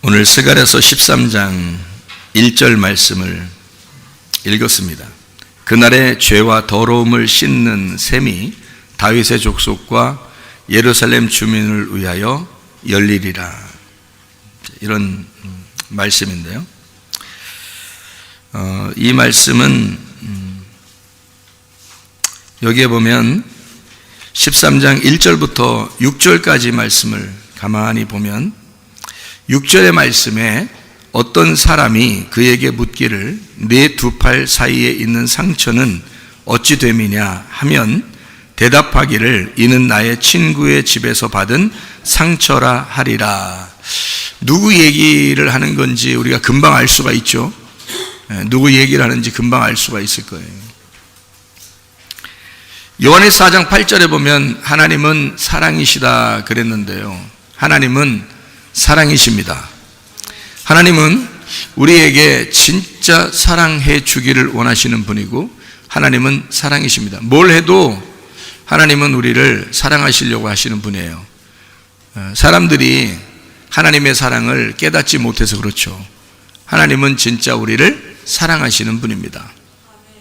오늘 스가랴서 13장 1절 말씀을 읽었습니다. 그날의 죄와 더러움을 씻는 셈이 다윗의 족속과 예루살렘 주민을 위하여 열리리라. 이런 말씀인데요. 이 말씀은 여기에 보면 13장 1절부터 6절까지 말씀을 가만히 보면 6절의 말씀에 어떤 사람이 그에게 묻기를 네 두 팔 사이에 있는 상처는 어찌 됨이냐 하면 대답하기를 이는 나의 친구의 집에서 받은 상처라 하리라. 누구 얘기를 하는 건지 우리가 금방 알 수가 있죠. 누구 얘기를 하는지 금방 알 수가 있을 거예요. 요한일서 4장 8절에 보면 하나님은 사랑이시다 그랬는데요. 하나님은 사랑이십니다. 하나님은 우리에게 진짜 사랑해 주기를 원하시는 분이고 하나님은 사랑이십니다. 뭘 해도 하나님은 우리를 사랑하시려고 하시는 분이에요. 사람들이 하나님의 사랑을 깨닫지 못해서 그렇죠. 하나님은 진짜 우리를 사랑하시는 분입니다.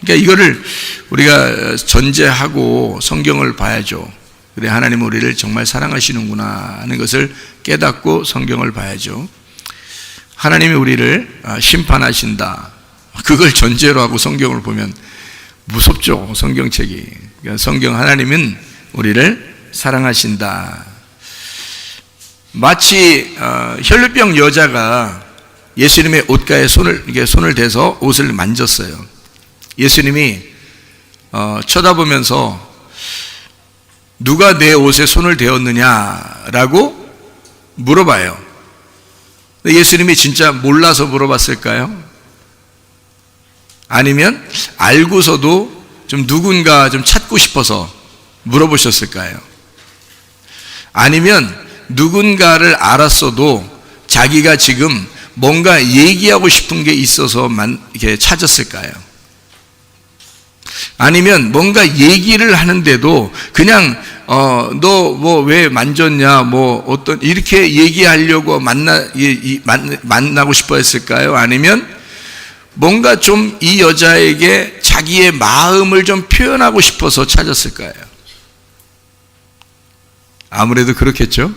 그러니까 이거를 우리가 전제하고 성경을 봐야죠. 그래, 하나님은 우리를 정말 사랑하시는구나 하는 것을 깨닫고 성경을 봐야죠. 하나님이 우리를 심판하신다. 그걸 전제로 하고 성경을 보면 무섭죠, 성경책이. 그러니까 성경 하나님은 우리를 사랑하신다. 마치 혈루병 여자가 예수님의 옷가에 손을 대서 옷을 만졌어요. 예수님이 쳐다보면서 누가 내 옷에 손을 대었느냐라고 물어봐요. 예수님이 진짜 몰라서 물어봤을까요? 아니면 알고서도 좀 누군가 좀 찾고 싶어서 물어보셨을까요? 아니면 누군가를 알았어도 자기가 지금 뭔가 얘기하고 싶은 게 있어서만 이렇게 찾았을까요? 아니면 뭔가 얘기를 하는데도 그냥 너 뭐 왜 만졌냐 뭐 어떤 이렇게 얘기하려고 만나고 싶어 했을까요? 아니면 뭔가 좀 이 여자에게 자기의 마음을 좀 표현하고 싶어서 찾았을까요? 아무래도 그렇겠죠.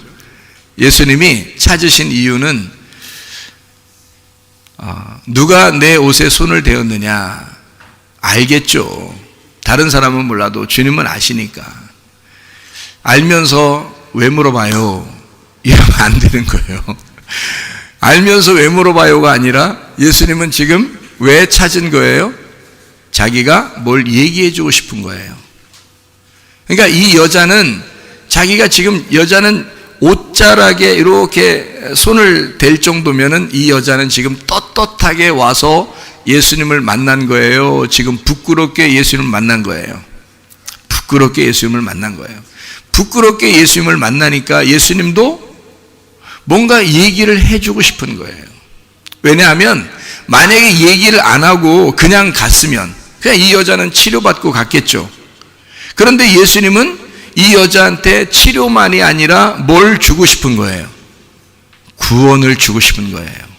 예수님이 찾으신 이유는 누가 내 옷에 손을 대었느냐 알겠죠. 다른 사람은 몰라도 주님은 아시니까. 알면서 왜 물어봐요? 이러면 안 되는 거예요. 알면서 왜 물어봐요가 아니라 예수님은 지금 왜 찾은 거예요? 자기가 뭘 얘기해 주고 싶은 거예요. 그러니까 이 여자는 자기가 지금 여자는 옷자락에 이렇게 손을 댈 정도면은 이 여자는 지금 떳떳하게 와서 예수님을 만난 거예요. 지금 부끄럽게 예수님을 만난 거예요. 부끄럽게 예수님을 만난 거예요. 부끄럽게 예수님을 만나니까 예수님도 뭔가 얘기를 해주고 싶은 거예요. 왜냐하면 만약에 얘기를 안 하고 그냥 갔으면 그냥 이 여자는 치료받고 갔겠죠. 그런데 예수님은 이 여자한테 치료만이 아니라 뭘 주고 싶은 거예요? 구원을 주고 싶은 거예요.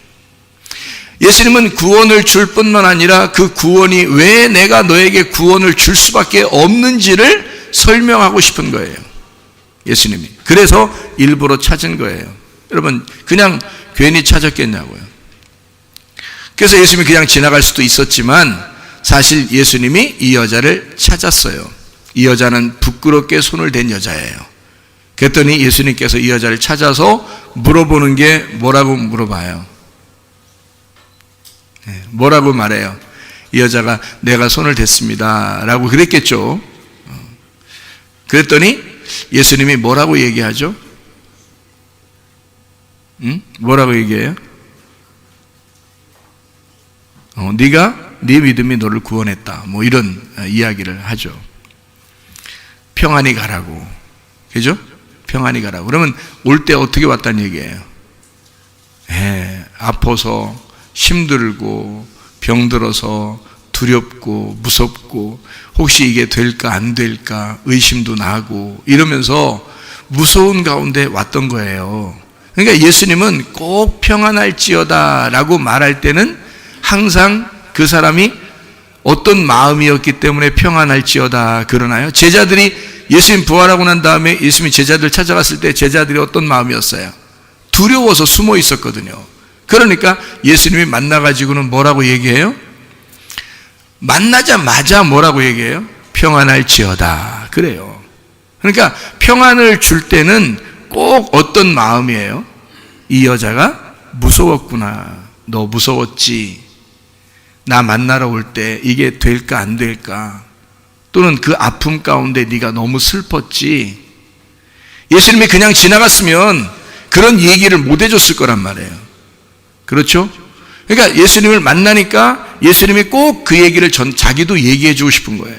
예수님은 구원을 줄 뿐만 아니라 그 구원이 왜 내가 너에게 구원을 줄 수밖에 없는지를 설명하고 싶은 거예요. 예수님이. 그래서 일부러 찾은 거예요. 여러분 그냥 괜히 찾았겠냐고요. 그래서 예수님이 그냥 지나갈 수도 있었지만 사실 예수님이 이 여자를 찾았어요. 이 여자는 부끄럽게 손을 댄 여자예요. 그랬더니 예수님께서 이 여자를 찾아서 물어보는 게 뭐라고 물어봐요? 뭐라고 말해요? 이 여자가 내가 손을 댔습니다 라고 그랬겠죠. 그랬더니 예수님이 뭐라고 얘기하죠? 뭐라고 얘기해요? 네 믿음이 너를 구원했다 뭐 이런 이야기를 하죠. 평안히 가라고. 그죠? 평안히 가라고. 그러면 올 때 어떻게 왔다는 얘기예요? 아파서 힘들고 병들어서 두렵고 무섭고 혹시 이게 될까 안 될까 의심도 나고 이러면서 무서운 가운데 왔던 거예요. 그러니까 예수님은 꼭 평안할지어다 라고 말할 때는 항상 그 사람이 어떤 마음이었기 때문에 평안할지어다 그러나요? 제자들이 예수님 부활하고 난 다음에 예수님이 제자들 찾아갔을 때 제자들이 어떤 마음이었어요? 두려워서 숨어 있었거든요. 그러니까 예수님이 만나가지고는 뭐라고 얘기해요? 만나자마자 뭐라고 얘기해요? 평안할지어다 그래요. 그러니까 평안을 줄 때는 꼭 어떤 마음이에요? 이 여자가 무서웠구나. 너 무서웠지. 나 만나러 올 때 이게 될까 안 될까? 또는 그 아픔 가운데 네가 너무 슬펐지. 예수님이 그냥 지나갔으면 그런 얘기를 못 해줬을 거란 말이에요. 그렇죠? 그러니까 예수님을 만나니까 예수님이 꼭 그 얘기를 자기도 얘기해 주고 싶은 거예요.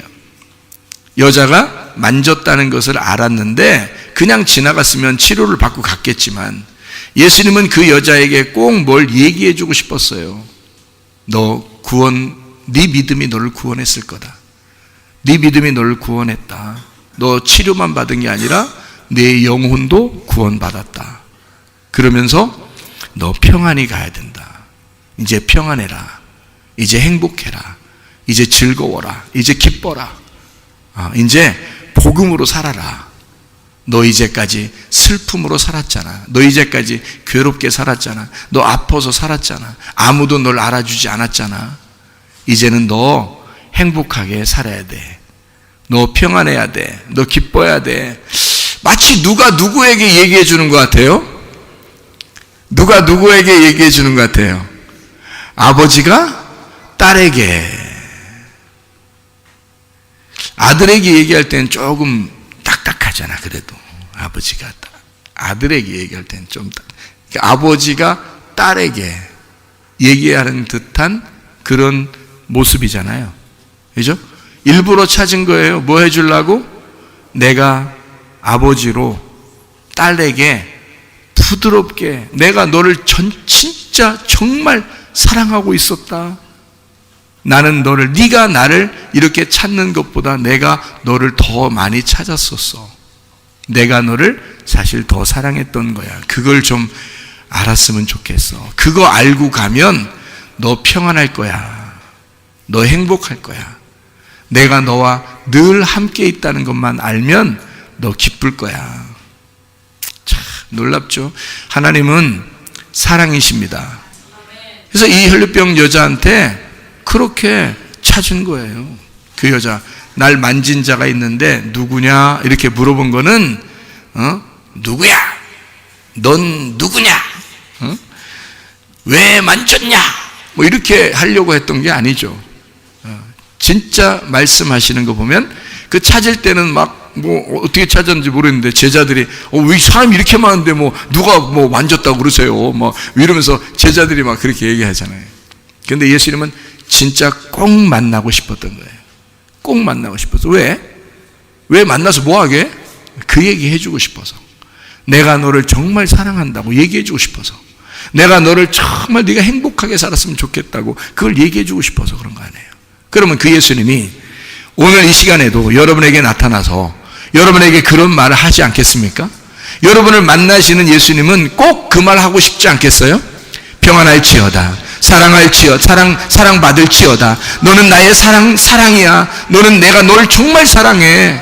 여자가 만졌다는 것을 알았는데 그냥 지나갔으면 치료를 받고 갔겠지만 예수님은 그 여자에게 꼭 뭘 얘기해 주고 싶었어요. 네 믿음이 너를 구원했을 거다. 네 믿음이 너를 구원했다. 너 치료만 받은 게 아니라 내 영혼도 구원받았다. 그러면서 너 평안히 가야 된다. 이제 평안해라. 이제 행복해라. 이제 즐거워라. 이제 기뻐라. 이제 복음으로 살아라. 너 이제까지 슬픔으로 살았잖아. 너 이제까지 괴롭게 살았잖아. 너 아파서 살았잖아. 아무도 널 알아주지 않았잖아. 이제는 너 행복하게 살아야 돼. 너 평안해야 돼. 너 기뻐야 돼. 마치 누가 누구에게 얘기해 주는 것 같아요? 누가 누구에게 얘기해 주는 것 같아요? 아버지가 딸에게. 아들에게 얘기할 때는 조금 딱딱하잖아. 그래도 아버지가 아들에게 얘기할 때는 좀 아버지가 딸에게 얘기하는 듯한 그런 모습이잖아요. 그죠? 일부러 찾은 거예요. 뭐 해주려고? 내가 아버지로 딸에게 부드럽게 내가 너를 진짜 정말 사랑하고 있었다. 나는 너를, 네가 나를 이렇게 찾는 것보다 내가 너를 더 많이 찾았었어. 내가 너를 사실 더 사랑했던 거야. 그걸 좀 알았으면 좋겠어. 그거 알고 가면 너 평안할 거야. 너 행복할 거야. 내가 너와 늘 함께 있다는 것만 알면 너 기쁠 거야. 참 놀랍죠? 하나님은 사랑이십니다. 그래서 이 혈루병 여자한테 그렇게 찾은 거예요. 그 여자, 날 만진 자가 있는데 누구냐 이렇게 물어본 거는 누구야? 넌 누구냐? 왜 만졌냐? 뭐 이렇게 하려고 했던 게 아니죠. 진짜 말씀하시는 거 보면 그 찾을 때는 막 뭐 어떻게 찾았는지 모르겠는데 제자들이 왜 사람이 이렇게 많은데 뭐 누가 뭐 만졌다고 그러세요? 뭐 이러면서 제자들이 막 그렇게 얘기하잖아요. 그런데 예수님은 진짜 꼭 만나고 싶었던 거예요. 꼭 만나고 싶어서. 왜? 왜 만나서 뭐하게? 그 얘기 해주고 싶어서. 내가 너를 정말 사랑한다고 얘기해주고 싶어서. 내가 너를 정말 네가 행복하게 살았으면 좋겠다고 그걸 얘기해주고 싶어서 그런 거 아니에요. 그러면 그 예수님이 오늘 이 시간에도 여러분에게 나타나서 여러분에게 그런 말을 하지 않겠습니까? 여러분을 만나시는 예수님은 꼭 그 말 하고 싶지 않겠어요? 평안할지어다. 사랑받을지어다. 너는 나의 사랑이야. 내가 너를 정말 사랑해.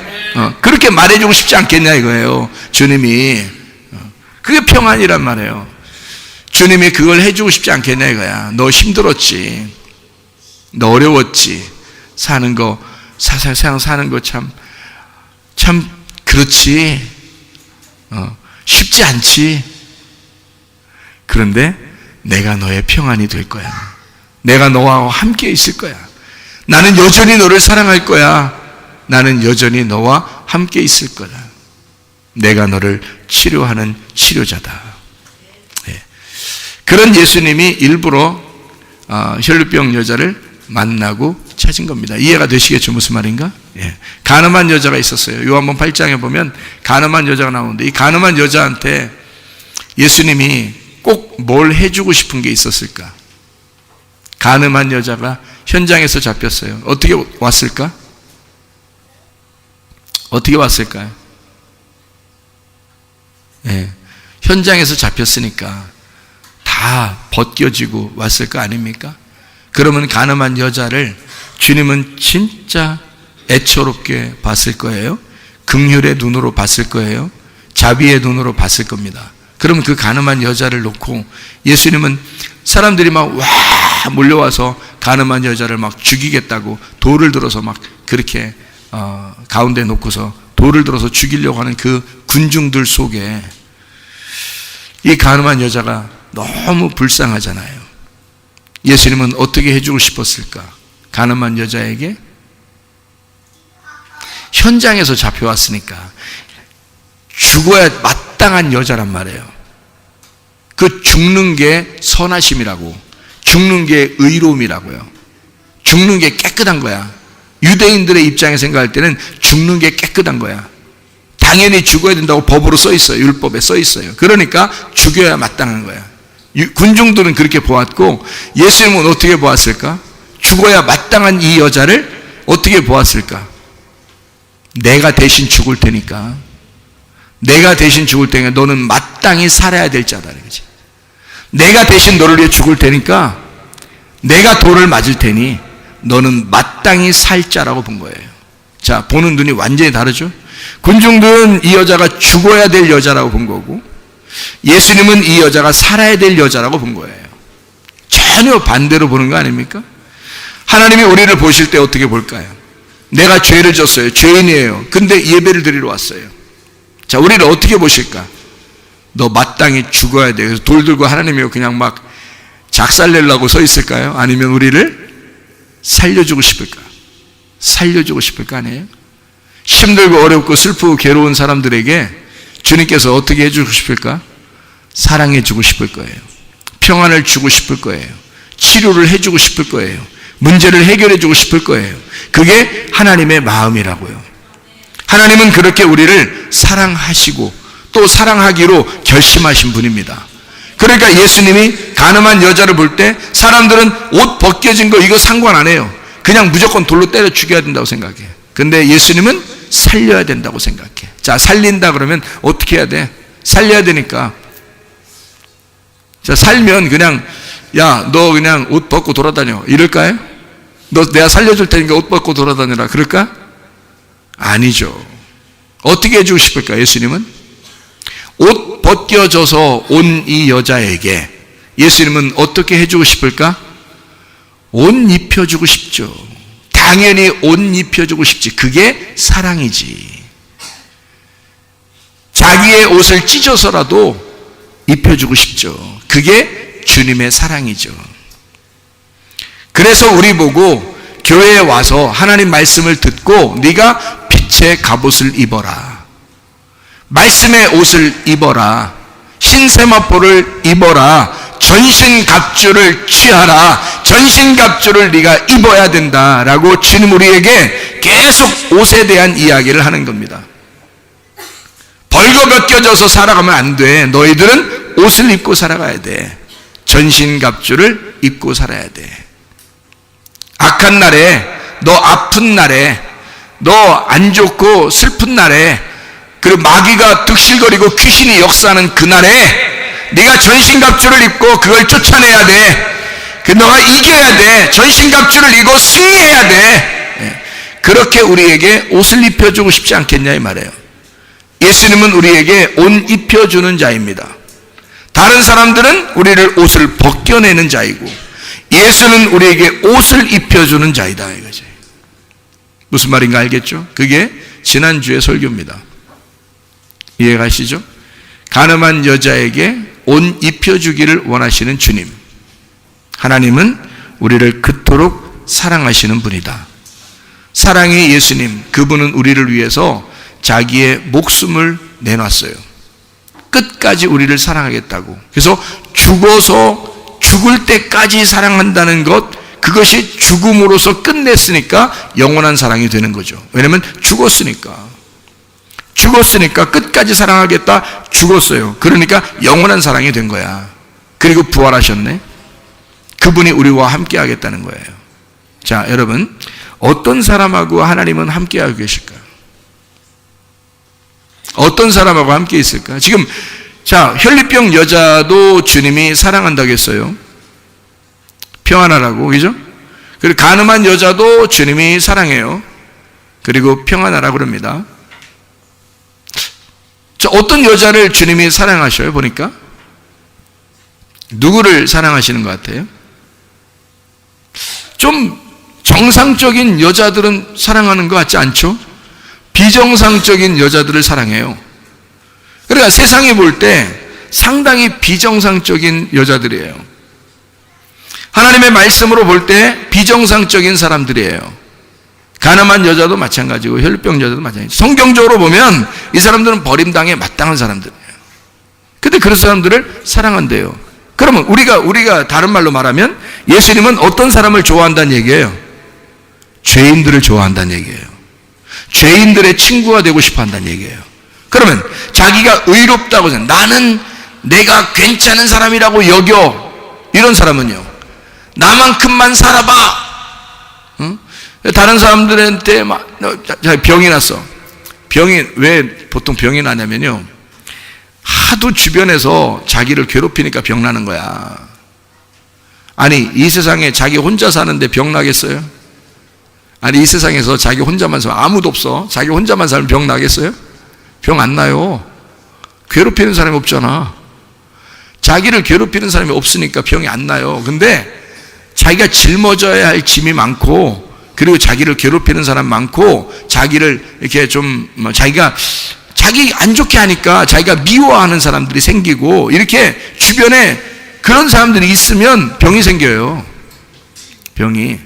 그렇게 말해주고 싶지 않겠냐 이거예요. 주님이. 그게 평안이란 말이에요. 주님이 그걸 해주고 싶지 않겠냐 이거야. 너 힘들었지. 너 어려웠지. 사는 거 참 그렇지. 쉽지 않지. 그런데 내가 너의 평안이 될 거야. 내가 너와 함께 있을 거야. 나는 여전히 너를 사랑할 거야. 나는 여전히 너와 함께 있을 거다. 내가 너를 치료하는 치료자다. 네. 그런 예수님이 일부러 혈루병 여자를 만나고 찾은 겁니다. 이해가 되시겠죠? 무슨 말인가? 예. 가늠한 여자가 있었어요. 요한복음 8장에 보면 가늠한 여자가 나오는데 이 가늠한 여자한테 예수님이 꼭 뭘 해주고 싶은 게 있었을까? 가늠한 여자가 현장에서 잡혔어요. 어떻게 왔을까? 어떻게 왔을까요? 예. 현장에서 잡혔으니까 다 벗겨지고 왔을 거 아닙니까? 그러면 가늠한 여자를 주님은 진짜 애처롭게 봤을 거예요. 긍휼의 눈으로 봤을 거예요. 자비의 눈으로 봤을 겁니다. 그러면 그 가늠한 여자를 놓고 예수님은 사람들이 막 와 몰려와서 가늠한 여자를 막 죽이겠다고 돌을 들어서 막 그렇게 가운데 놓고서 돌을 들어서 죽이려고 하는 그 군중들 속에 이 가늠한 여자가 너무 불쌍하잖아요. 예수님은 어떻게 해주고 싶었을까? 가늠한 여자에게 현장에서 잡혀왔으니까 죽어야 마땅한 여자란 말이에요. 그 죽는 게 선하심이라고, 죽는 게 의로움이라고요. 죽는 게 깨끗한 거야. 유대인들의 입장에 생각할 때는 죽는 게 깨끗한 거야. 당연히 죽어야 된다고 법으로 써 있어요. 율법에 써 있어요. 그러니까 죽여야 마땅한 거야. 군중들은 그렇게 보았고 예수님은 어떻게 보았을까? 죽어야 마땅한 이 여자를 어떻게 보았을까? 내가 대신 죽을 테니까, 내가 대신 죽을 테니까 너는 마땅히 살아야 될 자다. 그렇지? 내가 대신 너를 위해 죽을 테니까 내가 돌을 맞을 테니 너는 마땅히 살 자라고 본 거예요. 자, 보는 눈이 완전히 다르죠? 군중들은 이 여자가 죽어야 될 여자라고 본 거고 예수님은 이 여자가 살아야 될 여자라고 본 거예요. 전혀 반대로 보는 거 아닙니까? 하나님이 우리를 보실 때 어떻게 볼까요? 내가 죄를 졌어요. 죄인이에요. 근데 예배를 드리러 왔어요. 자, 우리를 어떻게 보실까? 너 마땅히 죽어야 돼. 그래서 돌 들고 하나님이 그냥 막 작살내려고 서 있을까요? 아니면 우리를 살려주고 싶을까? 살려주고 싶을 거 아니에요? 힘들고 어렵고 슬프고 괴로운 사람들에게 주님께서 어떻게 해주고 싶을까? 사랑해주고 싶을 거예요. 평안을 주고 싶을 거예요. 치료를 해주고 싶을 거예요. 문제를 해결해주고 싶을 거예요. 그게 하나님의 마음이라고요. 하나님은 그렇게 우리를 사랑하시고 또 사랑하기로 결심하신 분입니다. 그러니까 예수님이 가늠한 여자를 볼 때 사람들은 옷 벗겨진 거 이거 상관 안 해요. 그냥 무조건 돌로 때려 죽여야 된다고 생각해. 근데 예수님은 살려야 된다고 생각해. 자, 살린다 그러면 어떻게 해야 돼? 살려야 되니까. 자, 살면 그냥 야, 너 그냥 옷 벗고 돌아다녀 이럴까요? 너 내가 살려줄 테니까 옷 벗고 돌아다녀라 그럴까? 아니죠. 어떻게 해주고 싶을까? 예수님은 옷 벗겨져서 온 이 여자에게 예수님은 어떻게 해주고 싶을까? 옷 입혀주고 싶죠. 당연히 옷 입혀주고 싶지. 그게 사랑이지. 자기의 옷을 찢어서라도 입혀주고 싶죠. 그게 주님의 사랑이죠. 그래서 우리 보고 교회에 와서 하나님 말씀을 듣고 네가 빛의 갑옷을 입어라, 말씀의 옷을 입어라, 흰세마포를 입어라, 전신갑주를 취하라, 전신갑주를 네가 입어야 된다라고 주님 우리에게 계속 옷에 대한 이야기를 하는 겁니다. 벌거벗겨져서 살아가면 안 돼. 너희들은 옷을 입고 살아가야 돼. 전신갑주를 입고 살아야 돼. 악한 날에, 너 아픈 날에, 너 안 좋고 슬픈 날에, 그리고 마귀가 득실거리고 귀신이 역사하는 그날에 네가 전신갑주를 입고 그걸 쫓아내야 돼. 너가 이겨야 돼. 전신갑주를 입고 승리해야 돼. 그렇게 우리에게 옷을 입혀주고 싶지 않겠냐 이 말이에요. 예수님은 우리에게 옷 입혀주는 자입니다. 다른 사람들은 우리를 옷을 벗겨내는 자이고 예수는 우리에게 옷을 입혀주는 자이다 이거지. 무슨 말인가 알겠죠? 그게 지난주의 설교입니다. 이해가시죠? 가늠한 여자에게 옷 입혀주기를 원하시는 주님, 하나님은 우리를 그토록 사랑하시는 분이다. 사랑의 예수님, 그분은 우리를 위해서 자기의 목숨을 내놨어요. 끝까지 우리를 사랑하겠다고. 그래서 죽어서 죽을 때까지 사랑한다는 것, 그것이 죽음으로서 끝냈으니까 영원한 사랑이 되는 거죠. 왜냐하면 죽었으니까 끝까지 사랑하겠다. 죽었어요. 그러니까 영원한 사랑이 된 거야. 그리고 부활하셨네. 그분이 우리와 함께 하겠다는 거예요. 자, 여러분, 어떤 사람하고 하나님은 함께 하고 계실까요? 어떤 사람하고 함께 있을까? 지금 자, 혈리병 여자도 주님이 사랑한다고 했어요. 평안하라고, 그죠? 그리고 간음한 여자도 주님이 사랑해요. 그리고 평안하라고 그럽니다. 저 어떤 여자를 주님이 사랑하셔요, 보니까? 누구를 사랑하시는 것 같아요? 좀 정상적인 여자들은 사랑하는 것 같지 않죠? 비정상적인 여자들을 사랑해요. 그러니까 세상에 볼 때 상당히 비정상적인 여자들이에요. 하나님의 말씀으로 볼 때 비정상적인 사람들이에요. 가늠한 여자도 마찬가지고 혈병 여자도 마찬가지고, 성경적으로 보면 이 사람들은 버림당에 마땅한 사람들이에요. 근데 그런 사람들을 사랑한대요. 그러면 우리가 다른 말로 말하면 예수님은 어떤 사람을 좋아한다는 얘기예요? 죄인들을 좋아한다는 얘기예요. 죄인들의 친구가 되고 싶어 한다는 얘기예요. 그러면 자기가 의롭다고 생각, 나는 내가 괜찮은 사람이라고 여겨, 이런 사람은요, 나만큼만 살아봐. 응? 다른 사람들한테 막 병이 났어. 병이 왜 보통 병이 나냐면요, 하도 주변에서 자기를 괴롭히니까 병 나는 거야. 아니, 이 세상에 자기 혼자 사는데 병 나겠어요? 아니, 이 세상에서 자기 혼자만 살면, 아무도 없어, 자기 혼자만 살면 병 나겠어요? 병 안 나요. 괴롭히는 사람이 없잖아. 자기를 괴롭히는 사람이 없으니까 병이 안 나요. 근데 자기가 짊어져야 할 짐이 많고, 그리고 자기를 괴롭히는 사람 많고, 자기를 이렇게 좀 자기 안 좋게 하니까 자기가 미워하는 사람들이 생기고, 이렇게 주변에 그런 사람들이 있으면 병이 생겨요. 병이.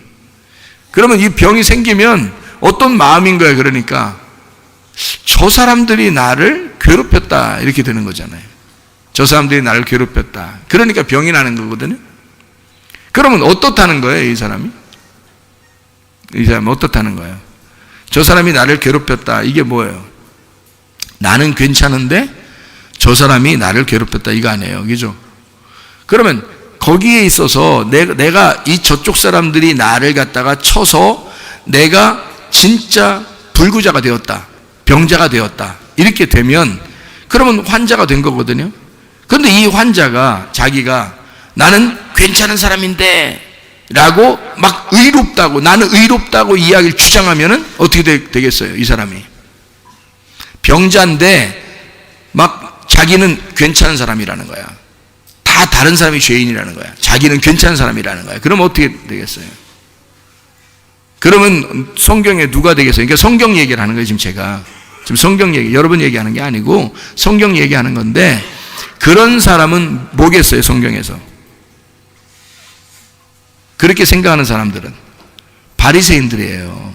그러면 이 병이 생기면 어떤 마음인 거예요? 그러니까 저 사람들이 나를 괴롭혔다, 이렇게 되는 거잖아요. 저 사람들이 나를 괴롭혔다. 그러니까 병이 나는 거거든요. 그러면 어떻다는 거예요, 이 사람이? 이 사람이 어떻다는 거예요? 저 사람이 나를 괴롭혔다. 이게 뭐예요? 나는 괜찮은데 저 사람이 나를 괴롭혔다, 이거 아니에요, 그죠? 그러면 거기에 있어서 내가 이 저쪽 사람들이 나를 갖다가 쳐서 내가 진짜 불구자가 되었다, 병자가 되었다, 이렇게 되면 그러면 환자가 된 거거든요. 그런데 이 환자가 자기가 나는 괜찮은 사람인데 라고 막 의롭다고, 나는 의롭다고 이야기를 주장하면은 어떻게 되겠어요, 이 사람이? 병자인데 막 자기는 괜찮은 사람이라는 거야. 다 다른 사람이 죄인이라는 거야. 자기는 괜찮은 사람이라는 거야. 그럼 어떻게 되겠어요? 그러면 성경에 누가 되겠어요? 그러니까 성경 얘기를 하는 거예요, 지금 성경 얘기, 여러분 얘기하는 게 아니고 성경 얘기하는 건데, 그런 사람은 뭐겠어요, 성경에서? 그렇게 생각하는 사람들은 바리새인들이에요.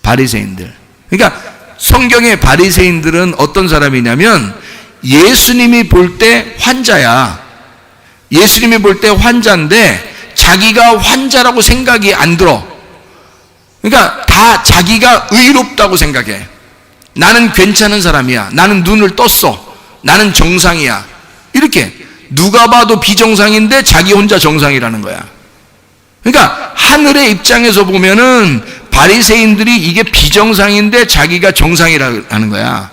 바리새인들. 그러니까 성경의 바리새인들은 어떤 사람이냐면, 예수님이 볼 때 환자야. 예수님이 볼 때 환자인데 자기가 환자라고 생각이 안 들어. 그러니까 다 자기가 의롭다고 생각해. 나는 괜찮은 사람이야. 나는 눈을 떴어. 나는 정상이야. 이렇게 누가 봐도 비정상인데 자기 혼자 정상이라는 거야. 그러니까 하늘의 입장에서 보면은 바리새인들이 이게 비정상인데 자기가 정상이라는 거야.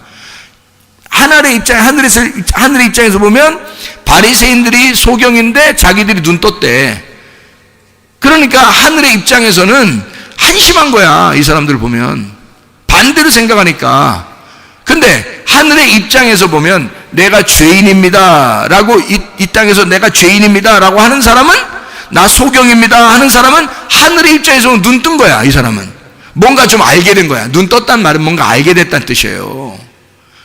하늘의 입장에서 보면 바리새인들이 소경인데 자기들이 눈 떴대. 그러니까 하늘의 입장에서는 한심한 거야, 이 사람들 보면. 반대로 생각하니까. 근데 하늘의 입장에서 보면 내가 죄인입니다 라고, 이 땅에서 내가 죄인입니다 라고 하는 사람은, 나 소경입니다 하는 사람은 하늘의 입장에서 눈 뜬 거야. 이 사람은 뭔가 좀 알게 된 거야. 눈 떴다는 말은 뭔가 알게 됐다는 뜻이에요.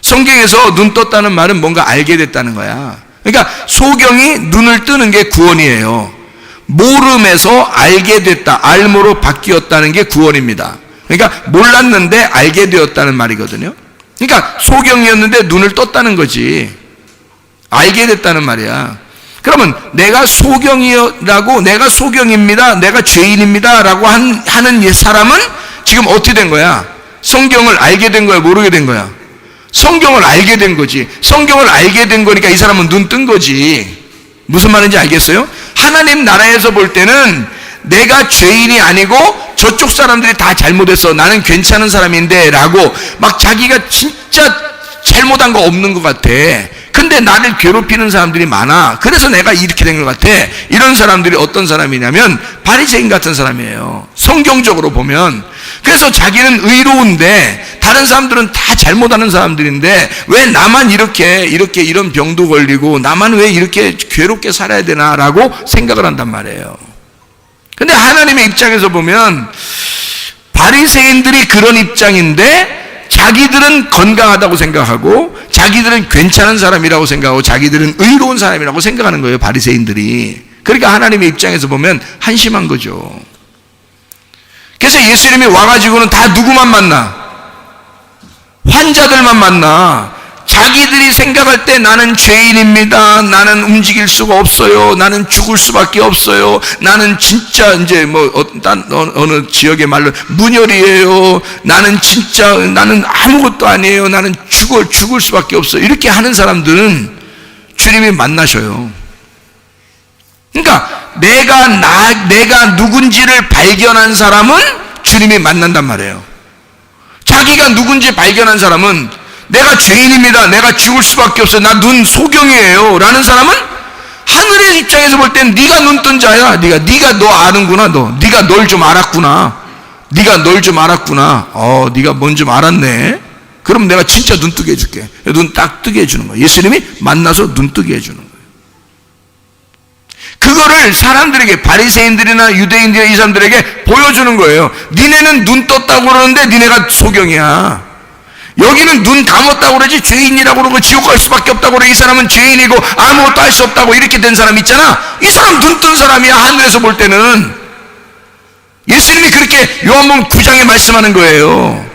성경에서 눈 떴다는 말은 뭔가 알게 됐다는 거야. 그러니까 소경이 눈을 뜨는 게 구원이에요. 모름에서 알게 됐다, 알모로 바뀌었다는 게 구원입니다. 그러니까 몰랐는데 알게 되었다는 말이거든요. 그러니까 소경이었는데 눈을 떴다는 거지. 알게 됐다는 말이야. 그러면 내가 소경이라고, 내가 소경입니다, 내가 죄인입니다 라고 하는 사람은 지금 어떻게 된 거야? 성경을 알게 된 거야, 모르게 된 거야? 성경을 알게 된 거지. 성경을 알게 된 거니까 이 사람은 눈 뜬 거지. 무슨 말인지 알겠어요? 하나님 나라에서 볼 때는 내가 죄인이 아니고 저쪽 사람들이 다 잘못했어, 나는 괜찮은 사람인데 라고 막 자기가 진짜 잘못한 거 없는 것 같아. 근데 나를 괴롭히는 사람들이 많아. 그래서 내가 이렇게 된 것 같아. 이런 사람들이 어떤 사람이냐면 바리새인 같은 사람이에요. 성경적으로 보면. 그래서 자기는 의로운데 다른 사람들은 다 잘못하는 사람들인데 왜 나만 이런 병도 걸리고 나만 왜 이렇게 괴롭게 살아야 되나라고 생각을 한단 말이에요. 근데 하나님의 입장에서 보면 바리새인들이 그런 입장인데 자기들은 건강하다고 생각하고 자기들은 괜찮은 사람이라고 생각하고 자기들은 의로운 사람이라고 생각하는 거예요, 바리새인들이. 그러니까 하나님의 입장에서 보면 한심한 거죠. 그래서 예수님이 와가지고는 다 누구만 만나? 환자들만 만나. 자기들이 생각할 때 나는 죄인입니다. 나는 움직일 수가 없어요. 나는 죽을 수밖에 없어요. 나는 진짜 이제 어느 지역의 말로 문열이에요. 나는 아무것도 아니에요. 나는 죽을 수밖에 없어요. 이렇게 하는 사람들은 주님이 만나셔요. 그러니까 내가 누군지를 발견한 사람은 주님이 만난단 말이에요. 자기가 누군지 발견한 사람은 내가 죄인입니다. 내가 죽을 수밖에 없어요. 나 눈 소경이에요. 라는 사람은 하늘의 입장에서 볼 땐 네가 눈 뜬 자야. 네가 너 아는구나. 네가 널 좀 알았구나. 네가 뭔 좀 알았네. 그럼 내가 진짜 눈 뜨게 해줄게. 눈 딱 뜨게 해주는 거예요. 예수님이 만나서 눈 뜨게 해주는 거예요. 그거를 사람들에게, 바리새인들이나 유대인들이나 이 사람들에게 보여주는 거예요. 니네는 눈 떴다고 그러는데 니네가 소경이야. 여기는 눈 감았다고 그러지 죄인이라고 그러고 지옥 갈 수밖에 없다고 그래. 이 사람은 죄인이고 아무것도 할 수 없다고 이렇게 된 사람 있잖아. 이 사람 눈 뜬 사람이야. 하늘에서 볼 때는. 예수님이 그렇게 요한복음 9장에 말씀하는 거예요.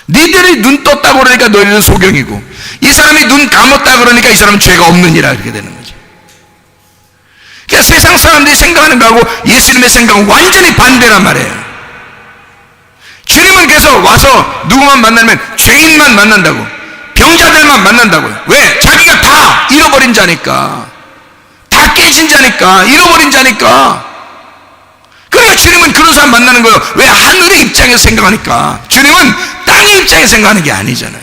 니들이 눈 떴다고 그러니까 너희는 소경이고 이 사람이 눈 감았다 그러니까 이 사람은 죄가 없느니라. 이렇게 되는 거지. 그러니까 세상 사람들이 생각하는 거하고 예수님의 생각은 완전히 반대란 말이에요. 주님은 그래서 와서 누구만 만나면 죄인만 만난다고, 병자들만 만난다고요. 왜? 자기가 다 잃어버린 자니까, 다 깨진 자니까, 잃어버린 자니까. 그러니까 주님은 그런 사람 만나는 거예요. 왜? 하늘의 입장에서 생각하니까. 주님은 땅의 입장에서 생각하는 게 아니잖아요.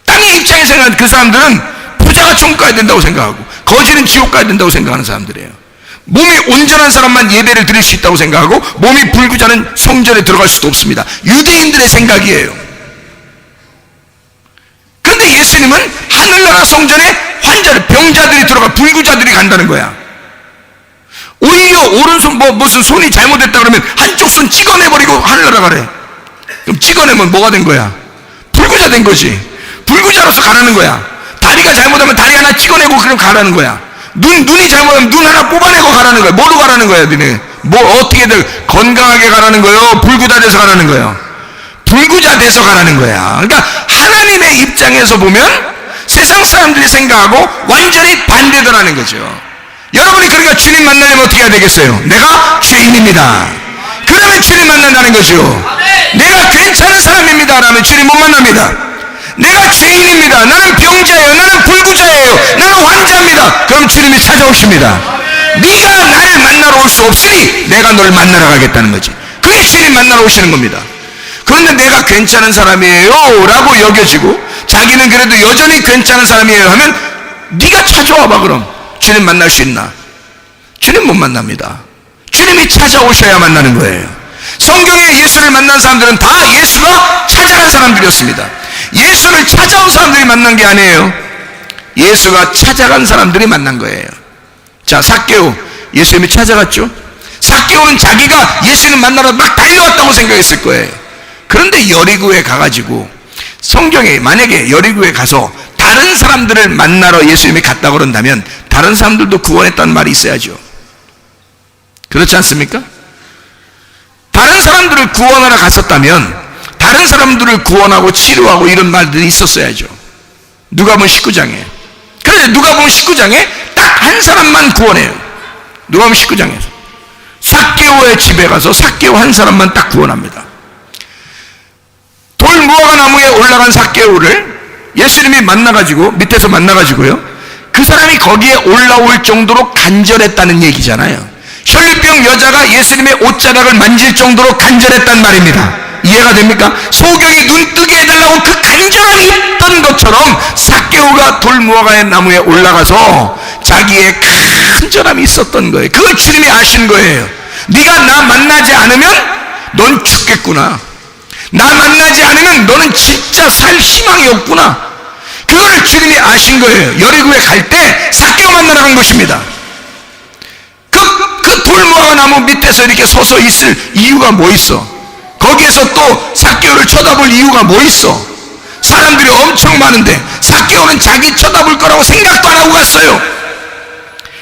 땅의 입장에서 생각하는 그 사람들은 부자가 천국 가야 된다고 생각하고 거지는 지옥 가야 된다고 생각하는 사람들이에요. 몸이 온전한 사람만 예배를 드릴 수 있다고 생각하고 몸이 불구자는 성전에 들어갈 수도 없습니다. 유대인들의 생각이에요. 그런데 예수님은 하늘나라 성전에 병자들이 들어가, 불구자들이 간다는 거야. 오히려 오른손 무슨 손이 잘못됐다 그러면 한쪽 손 찍어내버리고 하늘나라 가래. 그럼 찍어내면 뭐가 된 거야? 불구자 된 거지. 불구자로서 가라는 거야. 다리가 잘못하면 다리 하나 찍어내고 그럼 가라는 거야. 눈이 잘못하면 눈 하나 뽑아내고 가라는 거야. 뭐로 가라는 거야, 너네? 어떻게든 건강하게 가라는 거예요? 불구자 돼서 가라는 거예요? 불구자 돼서 가라는 거야. 그러니까 하나님의 입장에서 보면 세상 사람들이 생각하고 완전히 반대더라는 거죠. 여러분이 그러니까 주님 만나려면 어떻게 해야 되겠어요? 내가 죄인입니다. 그러면 주님 만난다는 거죠. 내가 괜찮은 사람입니다. 라면 주님 못 만납니다. 내가 죄인입니다. 나는 병자예요. 나는 불구자예요. 나는 환자입니다. 그럼 주님이 찾아오십니다. 네가 나를 만나러 올 수 없으니 내가 널 만나러 가겠다는 거지. 그게 주님 만나러 오시는 겁니다. 그런데 내가 괜찮은 사람이에요 라고 여겨지고 자기는 그래도 여전히 괜찮은 사람이에요 하면 네가 찾아와봐. 그럼 주님 만날 수 있나? 주님 못 만납니다. 주님이 찾아오셔야 만나는 거예요. 성경에 예수를 만난 사람들은 다 예수가 찾아간 사람들이었습니다. 예수를 찾아온 사람들이 만난 게 아니에요. 예수가 찾아간 사람들이 만난 거예요. 자, 삭개오, 예수님이 찾아갔죠. 삭개오는 자기가 예수님 만나러 막 달려왔다고 생각했을 거예요. 그런데 여리고에 가가지고, 성경에 만약에 여리고에 가서 다른 사람들을 만나러 예수님이 갔다고 그런다면 다른 사람들도 구원했다는 말이 있어야죠. 그렇지 않습니까? 다른 사람들을 구원하러 갔었다면 다른 사람들을 구원하고 치료하고 이런 말들이 있었어야죠. 누가복음 19장에. 그런데 누가복음 19장에 딱 한 사람만 구원해요. 누가복음 19장에서 삭개오의 집에 가서 삭개오 한 사람만 딱 구원합니다. 돌 무화과 나무에 올라간 삭개오를 예수님이 만나가지고 밑에서 만나가지고요, 그 사람이 거기에 올라올 정도로 간절했다는 얘기잖아요. 혈류병 여자가 예수님의 옷자락을 만질 정도로 간절했단 말입니다. 이해가 됩니까? 소경이 눈 뜨게 해달라고 그 간절함이 있던 것처럼 삭개오가 돌무화과의 나무에 올라가서 자기의 간절함이 있었던 거예요. 그걸 주님이 아신 거예요. 네가 나 만나지 않으면 넌 죽겠구나. 나 만나지 않으면 너는 진짜 살 희망이 없구나. 그걸 주님이 아신 거예요. 여리고에 갈 때 삭개오 만나러 간 것입니다. 그 돌무화과 나무 밑에서 이렇게 서서 있을 이유가 뭐 있어? 거기에서 또 삭개오를 쳐다볼 이유가 뭐 있어? 사람들이 엄청 많은데 삭개오는 자기 쳐다볼 거라고 생각도 안 하고 갔어요.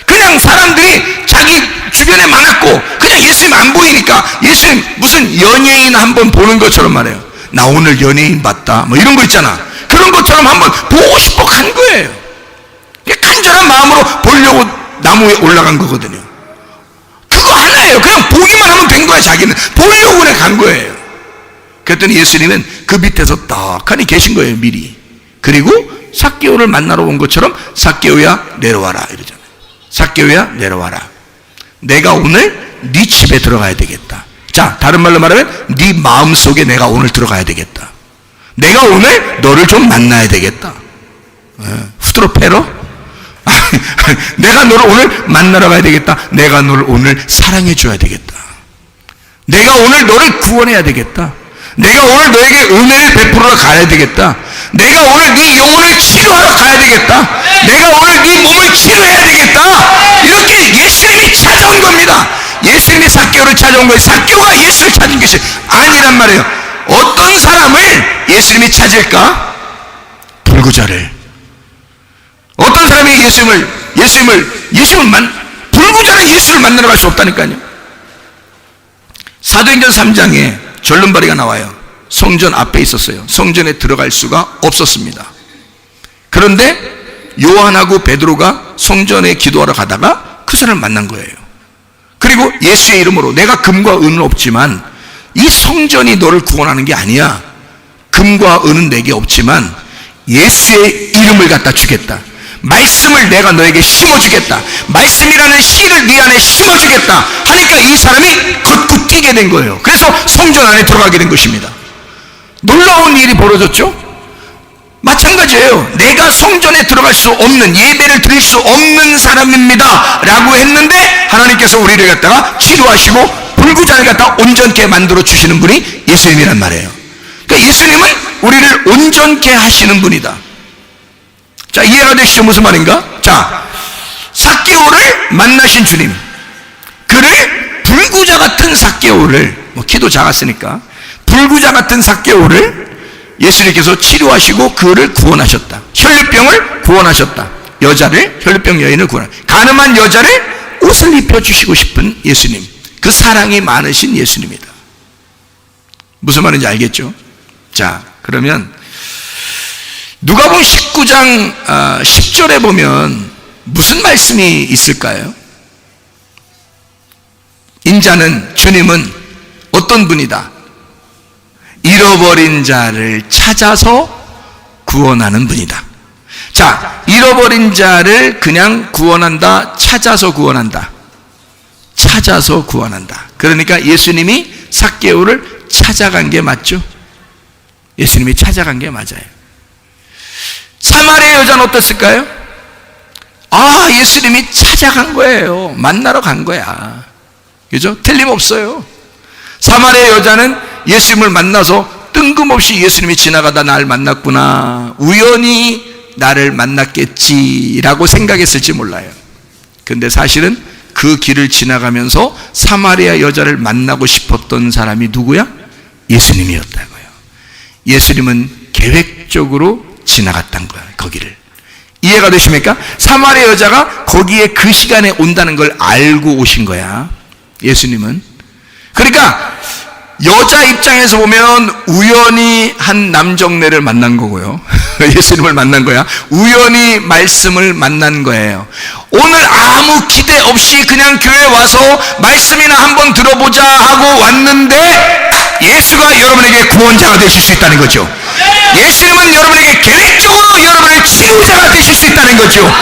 그냥 사람들이 자기 주변에 많았고 그냥 예수님 안 보이니까 예수님 무슨 연예인 한번 보는 것처럼 말해요. 나 오늘 연예인 봤다 뭐 이런 거 있잖아. 그런 것처럼 한번 보고 싶어 간 거예요. 간절한 마음으로 보려고 나무에 올라간 거거든요. 그거 하나예요. 그냥 보기만 하면 된 거야. 자기는 보려고 그냥 간 거예요. 그랬더니 예수님은 그 밑에서 떡하니 계신 거예요. 미리. 그리고 삭개오를 만나러 온 것처럼 삭개오야 내려와라 이러잖아요. 삭개오야 내려와라. 내가 오늘 네 집에 들어가야 되겠다. 자, 다른 말로 말하면 네 마음속에 내가 오늘 들어가야 되겠다. 내가 오늘 너를 좀 만나야 되겠다. 후드로페러? 내가 너를 오늘 만나러 가야 되겠다. 내가 너를 오늘 사랑해 줘야 되겠다. 내가 오늘 너를 구원해야 되겠다. 내가 오늘 너에게 은혜를 베풀어 가야 되겠다. 내가 오늘 네 영혼을 치료하러 가야 되겠다. 내가 오늘 네 몸을 치료해야 되겠다. 이렇게 예수님이 찾아온 겁니다. 예수님이 삭개오를 찾아온 거예요. 삭개오가 예수를 찾은 것이 아니란 말이에요. 어떤 사람을 예수님이 찾을까? 불구자를. 어떤 사람이 불구자는 예수를 만나러 갈 수 없다니까요. 사도행전 3장에 절름발이가 나와요. 성전 앞에 있었어요. 성전에 들어갈 수가 없었습니다. 그런데 요한하고 베드로가 성전에 기도하러 가다가 그 사람을 만난 거예요. 그리고 예수의 이름으로 내가 금과 은은 없지만 이 성전이 너를 구원하는 게 아니야. 금과 은은 내게 없지만 예수의 이름을 갖다 주겠다. 말씀을 내가 너에게 심어주겠다. 말씀이라는 씨를 네 안에 심어주겠다 하니까 이 사람이 걷고 뛰게 된 거예요. 그래서 성전 안에 들어가게 된 것입니다. 놀라운 일이 벌어졌죠. 마찬가지예요. 내가 성전에 들어갈 수 없는, 예배를 드릴 수 없는 사람입니다 라고 했는데 하나님께서 우리를 갖다가 치료하시고 불구자를 갖다 온전케 만들어 주시는 분이 예수님이란 말이에요. 그러니까 예수님은 우리를 온전케 하시는 분이다. 자, 이해가 되시죠? 무슨 말인가? 자, 삭개오를 만나신 주님, 그를 불구자 같은 삭개오를, 기도 작았으니까 불구자 같은 삭개오를 예수님께서 치료하시고 그를 구원하셨다. 혈류병을 구원하셨다. 혈류병 여인을 가늠한 여자를 옷을 입혀주시고 싶은 예수님, 그 사랑이 많으신 예수님이다. 무슨 말인지 알겠죠? 자, 그러면 누가복음 19장 10절에 보면 무슨 말씀이 있을까요? 인자는, 주님은 어떤 분이다? 잃어버린 자를 찾아서 구원하는 분이다. 자, 잃어버린 자를 그냥 구원한다, 찾아서 구원한다. 찾아서 구원한다. 그러니까 예수님이 삭개오를 찾아간 게 맞죠? 예수님이 찾아간 게 맞아요. 사마리아 여자는 어땠을까요? 예수님이 찾아간 거예요. 만나러 간 거야. 그죠? 틀림없어요. 사마리아 여자는 예수님을 만나서 뜬금없이 예수님이 지나가다 날 만났구나, 우연히 나를 만났겠지라고 생각했을지 몰라요. 근데 사실은 그 길을 지나가면서 사마리아 여자를 만나고 싶었던 사람이 누구야? 예수님이었다고요. 예수님은 계획적으로 지나갔던 거야, 거기를. 이해가 되십니까? 사마리아 여자가 거기에 그 시간에 온다는 걸 알고 오신 거야, 예수님은. 그러니까 여자 입장에서 보면 우연히 한 남정네를 만난 거고요. 예수님을 만난 거야. 우연히 말씀을 만난 거예요. 오늘 아무 기대 없이 그냥 교회 와서 말씀이나 한번 들어보자 하고 왔는데 예수가 여러분에게 구원자가 되실 수 있다는 거죠. 예수님은 여러분에게 계획적으로 여러분의 치유자가 되실 수 있다는 거죠.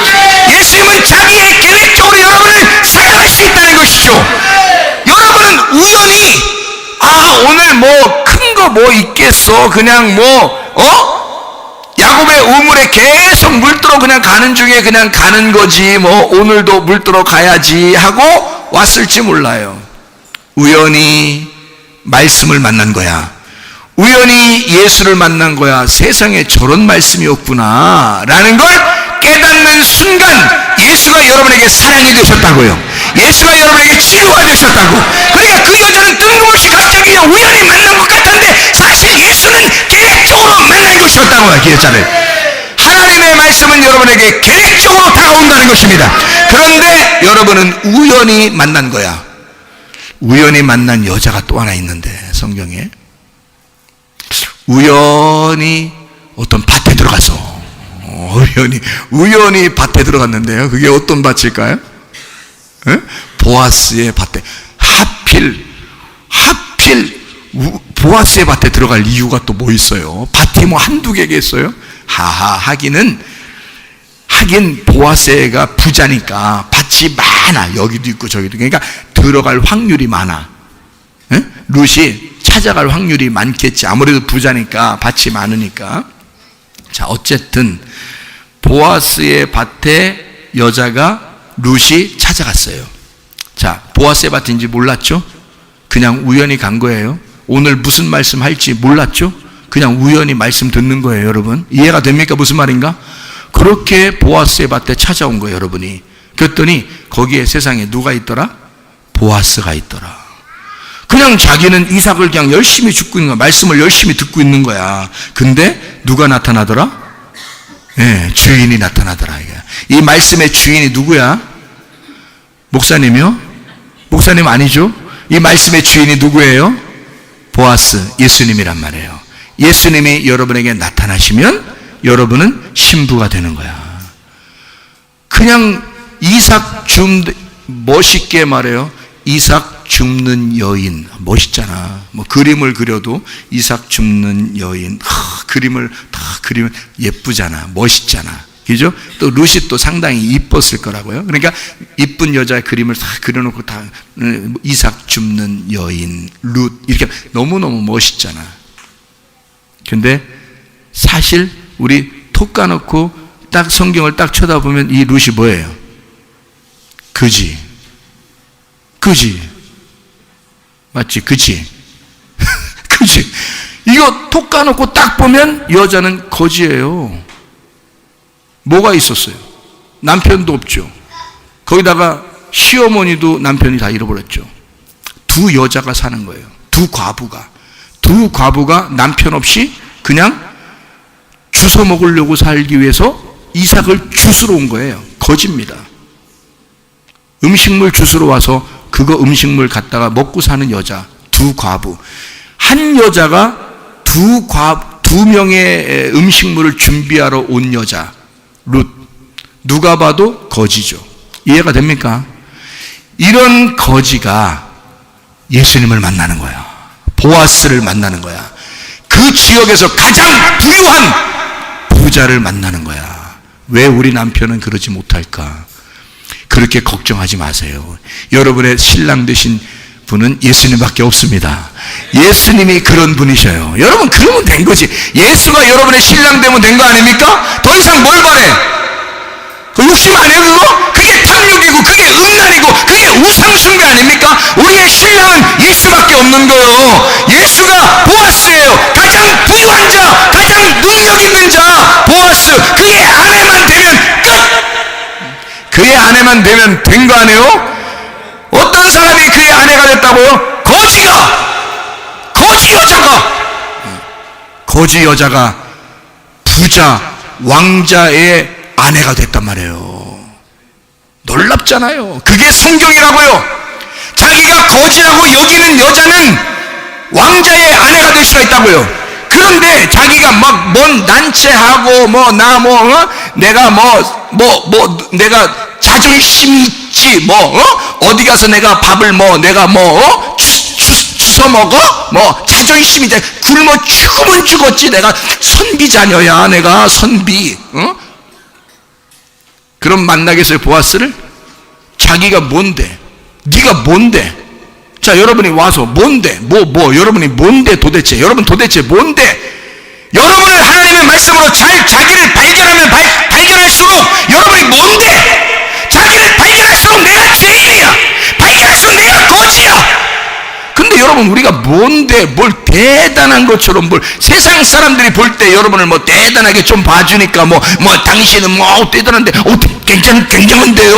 예수님은 자기의 계획적으로 여러분을 사랑할 수 있다는 것이죠. 여러분은 우연히 오늘 뭐 큰 오늘도 뭐 있겠어. 그냥 야곱의 우물에 계속 물들어 그냥 가는 중에 그냥 가는 거지. 오늘도 물들어 가야지 하고 왔을지 몰라요. 우연히 말씀을 만난 거야. 우연히 예수를 만난 거야. 세상에 저런 말씀이 없구나 라는 걸 깨닫는 순간 예수가 여러분에게 사랑이 되셨다고요. 예수가 여러분에게 치유가 되셨다고. 그러니까 그 여자는 뜬금없이 갑자기 그냥 우연히 만난 것 같은데 사실 예수는 계획적으로 만난 것이었다고요. 그 여자를. 하나님의 말씀은 여러분에게 계획적으로 다가온다는 것입니다. 그런데 여러분은 우연히 만난 거야. 우연히 만난 여자가 또 하나 있는데 성경에 우연히 어떤 밭에 들어가서 우연히 밭에 들어갔는데요. 그게 어떤 밭일까요? 보아스의 밭에. 하필 보아스의 밭에 들어갈 이유가 또 뭐 있어요? 밭이 뭐 한두 개겠어요? 하긴 보아스가 부자니까 밭이 많아. 여기도 있고 저기도. 그러니까 들어갈 확률이 많아. 룻이 찾아갈 확률이 많겠지. 아무래도 부자니까 밭이 많으니까. 자, 어쨌든 보아스의 밭에 여자가 룻이 찾아갔어요. 자, 보아스의 밭인지 몰랐죠? 그냥 우연히 간 거예요. 오늘 무슨 말씀 할지 몰랐죠? 그냥 우연히 말씀 듣는 거예요. 여러분 이해가 됩니까? 무슨 말인가? 그렇게 보아스의 밭에 찾아온 거예요. 여러분이. 그랬더니 거기에 세상에 누가 있더라? 보아스가 있더라. 그냥 자기는 이삭을 그냥 열심히 죽고 있는 거야. 말씀을 열심히 듣고 있는 거야. 근데 누가 나타나더라? 주인이 나타나더라. 이 말씀의 주인이 누구야? 목사님이요? 목사님 아니죠? 이 말씀의 주인이 누구예요? 보아스, 예수님이란 말이에요. 예수님이 여러분에게 나타나시면 여러분은 신부가 되는 거야. 그냥 이삭 멋있게 말해요. 이삭 줍는 여인. 멋있잖아. 그림을 그려도 이삭 줍는 여인. 그림을 예쁘잖아. 멋있잖아. 그죠? 또 룻이 또 상당히 이뻤을 거라고요. 그러니까 이쁜 여자의 그림을 다 그려놓고 다 이삭 줍는 여인, 룻 이렇게 너무너무 멋있잖아. 근데 사실 우리 톡 까놓고 딱 성경을 딱 쳐다보면 이 룻이 뭐예요? 그지. 맞지? 그지? 그지? 이거 톡 까놓고 딱 보면 여자는 거지예요. 뭐가 있었어요? 남편도 없죠. 거기다가 시어머니도 남편이 다 잃어버렸죠. 두 여자가 사는 거예요. 두 과부가 남편 없이 그냥 주워 먹으려고 살기 위해서 이삭을 주스러 온 거예요. 거지입니다. 음식물 주스러 와서 그거 음식물 갖다가 먹고 사는 여자, 두 과부. 한 여자가 두 명의 음식물을 준비하러 온 여자, 룻. 누가 봐도 거지죠. 이해가 됩니까? 이런 거지가 예수님을 만나는 거야. 보아스를 만나는 거야. 그 지역에서 가장 부유한 부자를 만나는 거야. 왜 우리 남편은 그러지 못할까? 그렇게 걱정하지 마세요. 여러분의 신랑 되신 분은 예수님밖에 없습니다. 예수님이 그런 분이셔요. 여러분 그러면 된 거지. 예수가 여러분의 신랑 되면 된 거 아닙니까? 더 이상 뭘 바래? 그 욕심 아니에요 그거? 그게 탐욕이고 그게 음란이고 그게 우상숭배 아닙니까? 우리의 신랑은 예수밖에 없는 거예요. 예수가 보아스예요. 가장 부유한 자, 가장 능력 있는 자 보아스. 그의 아내만 되면 끝. 그의 아내만 되면 된 거 아니에요? 어떤 사람이 그의 아내가 됐다고요? 거지 여자가 부자 왕자의 아내가 됐단 말이에요. 놀랍잖아요. 그게 성경이라고요. 자기가 거지라고 여기는 여자는 왕자의 아내가 될 수가 있다고요. 그런데 자기가 막 뭔 난체하고 내가 자존심이 있지 어디 가서 내가 밥을 주워 먹어? 자존심이 돼. 굶어 죽으면 죽었지. 내가 선비자녀야. 내가 선비. 그럼 만나겠어요 보아스를? 자기가 뭔데? 네가 뭔데? 자, 여러분이 와서 뭔데? 여러분이 뭔데 도대체? 여러분 도대체 뭔데? 여러분을 하나님의 말씀으로 잘 자기를 발견하면 발견할수록 여러분이 뭔데? 자기를 발견할수록 내가 죄인이야. 발견할수록 내가 거지야. 근데 여러분, 우리가 뭔데, 뭘 대단한 것처럼 세상 사람들이 볼 때 여러분을 대단하게 좀 봐주니까 당신은 대단한데, 굉장한데요,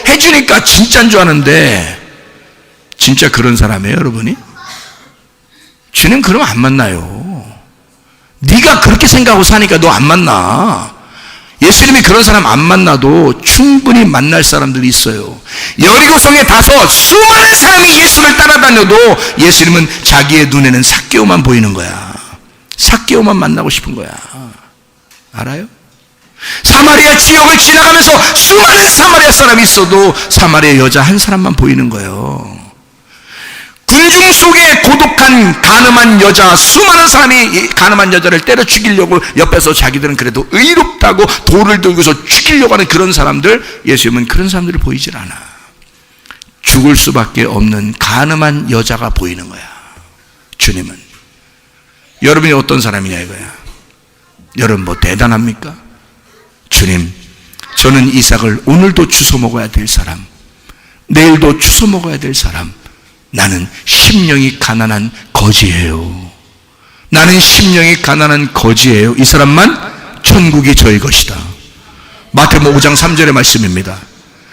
해주니까 진짜인 줄 아는데, 진짜 그런 사람이에요, 여러분이? 주님 그러면 안 만나요. 네가 그렇게 생각하고 사니까 너 안 만나. 예수님이 그런 사람 안 만나도 충분히 만날 사람들이 있어요. 여리고성에 가서 수많은 사람이 예수를 따라다녀도 예수님은 자기의 눈에는 삭개오만 보이는 거야. 삭개오만 만나고 싶은 거야. 알아요? 사마리아 지역을 지나가면서 수많은 사마리아 사람이 있어도 사마리아 여자 한 사람만 보이는 거예요. 군중 속에 고독한 가늠한 여자, 수많은 사람이 가늠한 여자를 때려 죽이려고 옆에서 자기들은 그래도 의롭다고 돌을 들고서 죽이려고 하는 그런 사람들, 예수님은 그런 사람들이 보이질 않아. 죽을 수밖에 없는 가늠한 여자가 보이는 거야, 주님은. 여러분이 어떤 사람이냐 이거야. 여러분 대단합니까? 주님, 저는 이삭을 오늘도 주워 먹어야 될 사람, 내일도 주워 먹어야 될 사람, 나는 심령이 가난한 거지예요. 나는 심령이 가난한 거지예요. 이 사람만 천국이 저희 것이다. 마태복음 5장 3절의 말씀입니다.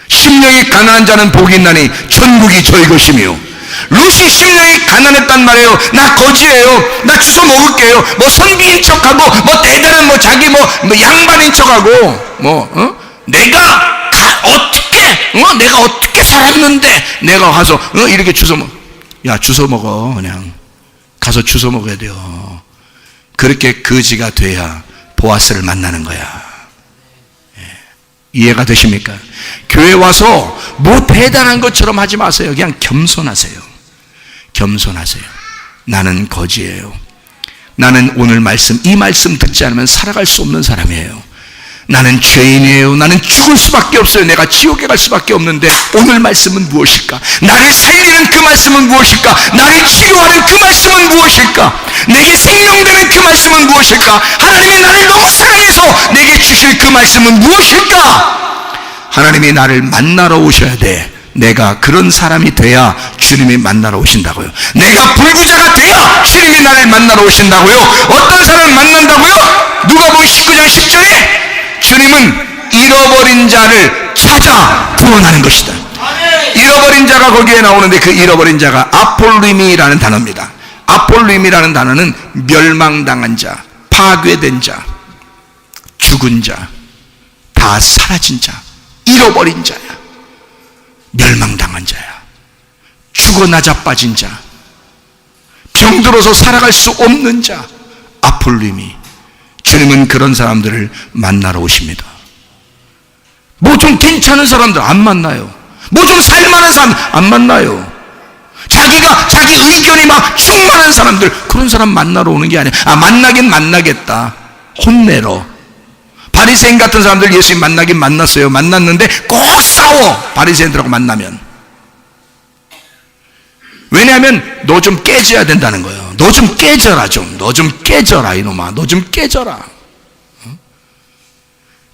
심령이 가난한 자는 복이 있나니 천국이 저희 것이며. 룻이 심령이 가난했단 말이에요. 나 거지예요. 나 주워 먹을게요. 선비인 척하고 대단한 자기 양반인 척하고 내가 내가 어떻게 살았는데 내가 가서 이렇게 주워 먹어. 그냥 가서 주워 먹어야 돼요. 그렇게 거지가 돼야 보아스를 만나는 거야. 이해가 되십니까? 교회 와서 대단한 것처럼 하지 마세요. 그냥 겸손하세요. 겸손하세요. 나는 거지예요. 나는 오늘 이 말씀 듣지 않으면 살아갈 수 없는 사람이에요. 나는 죄인이에요. 나는 죽을 수밖에 없어요. 내가 지옥에 갈 수밖에 없는데 오늘 말씀은 무엇일까? 나를 살리는 그 말씀은 무엇일까? 나를 치료하는 그 말씀은 무엇일까? 내게 생명되는 그 말씀은 무엇일까? 하나님이 나를 너무 사랑해서 내게 주실 그 말씀은 무엇일까? 하나님이 나를 만나러 오셔야 돼. 내가 그런 사람이 돼야 주님이 만나러 오신다고요. 내가 불구자가 돼야 주님이 나를 만나러 오신다고요. 어떤 사람을 만난다고요? 누가복음 19장 10절에 주님은 잃어버린 자를 찾아 구원하는 것이다. 잃어버린 자가 거기에 나오는데 그 잃어버린 자가 아폴림이라는 단어입니다. 아폴림이라는 단어는 멸망당한 자, 파괴된 자, 죽은 자, 다 사라진 자, 잃어버린 자야. 멸망당한 자야. 죽어 나자빠진 자, 병들어서 살아갈 수 없는 자, 아폴림이. 주님은 그런 사람들을 만나러 오십니다. 좀 괜찮은 사람들 안 만나요. 좀 살만한 사람 안 만나요. 자기 의견이 충만한 사람들, 그런 사람 만나러 오는 게 아니야. 만나긴 만나겠다. 혼내러. 바리새인 같은 사람들 예수님 만나긴 만났어요. 만났는데 꼭 싸워. 바리새인들하고 만나면. 왜냐하면 너 좀 깨져야 된다는 거예요. 너 좀 깨져라 좀. 너 좀 깨져라 이놈아. 너 좀 깨져라.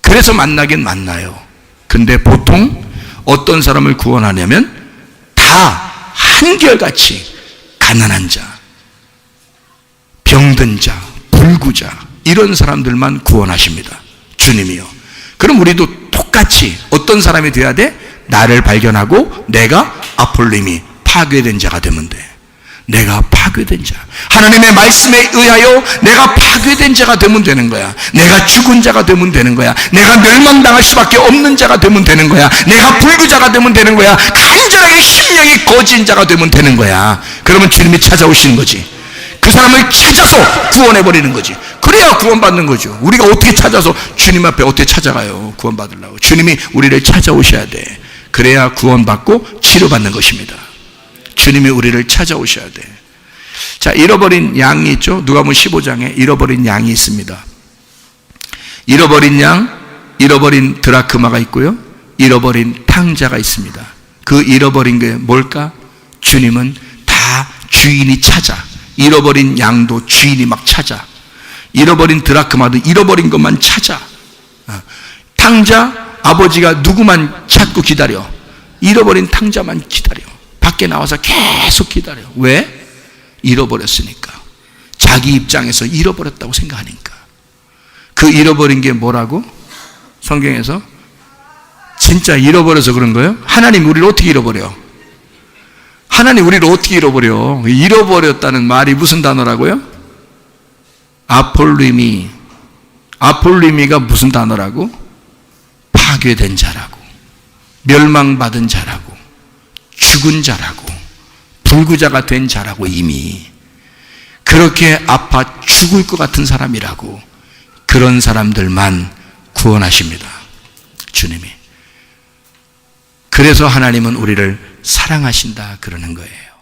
그래서 만나긴 만나요. 근데 보통 어떤 사람을 구원하냐면 다 한결같이 가난한 자, 병든 자, 불구자 이런 사람들만 구원하십니다. 주님이요. 그럼 우리도 똑같이 어떤 사람이 돼야 돼? 나를 발견하고 내가 아폴림이 파괴된 자가 되면 돼. 내가 파괴된 자, 하나님의 말씀에 의하여 내가 파괴된 자가 되면 되는 거야. 내가 죽은 자가 되면 되는 거야. 내가 멸망당할 수밖에 없는 자가 되면 되는 거야. 내가 불구자가 되면 되는 거야. 간절하게 심령이 거진 자가 되면 되는 거야. 그러면 주님이 찾아오시는 거지. 그 사람을 찾아서 구원해버리는 거지. 그래야 구원받는 거죠. 우리가 어떻게 찾아서 주님 앞에 어떻게 찾아가요? 구원받으려고. 주님이 우리를 찾아오셔야 돼. 그래야 구원받고 치료받는 것입니다. 주님이 우리를 찾아오셔야 돼. 자, 잃어버린 양이 있죠. 누가복음 15장에 잃어버린 양이 있습니다. 잃어버린 양, 잃어버린 드라크마가 있고요, 잃어버린 탕자가 있습니다. 그 잃어버린 게 뭘까? 주님은 주인이 찾아. 잃어버린 양도 주인이 막 찾아. 잃어버린 드라크마도 잃어버린 것만 찾아. 탕자, 아버지가 누구만 찾고 기다려? 잃어버린 탕자만 기다려. 밖에 나와서 계속 기다려. 왜? 잃어버렸으니까. 자기 입장에서 잃어버렸다고 생각하니까. 그 잃어버린 게 뭐라고? 성경에서 진짜 잃어버려서 그런 거예요? 하나님 우리를 어떻게 잃어버려? 하나님 우리를 어떻게 잃어버려? 잃어버렸다는 말이 무슨 단어라고요? 아폴리미가 무슨 단어라고? 파괴된 자라고, 멸망받은 자라고, 죽은 자라고, 불구자가 된 자라고. 이미 그렇게 아파 죽을 것 같은 사람이라고. 그런 사람들만 구원하십니다, 주님이. 그래서 하나님은 우리를 사랑하신다 그러는 거예요.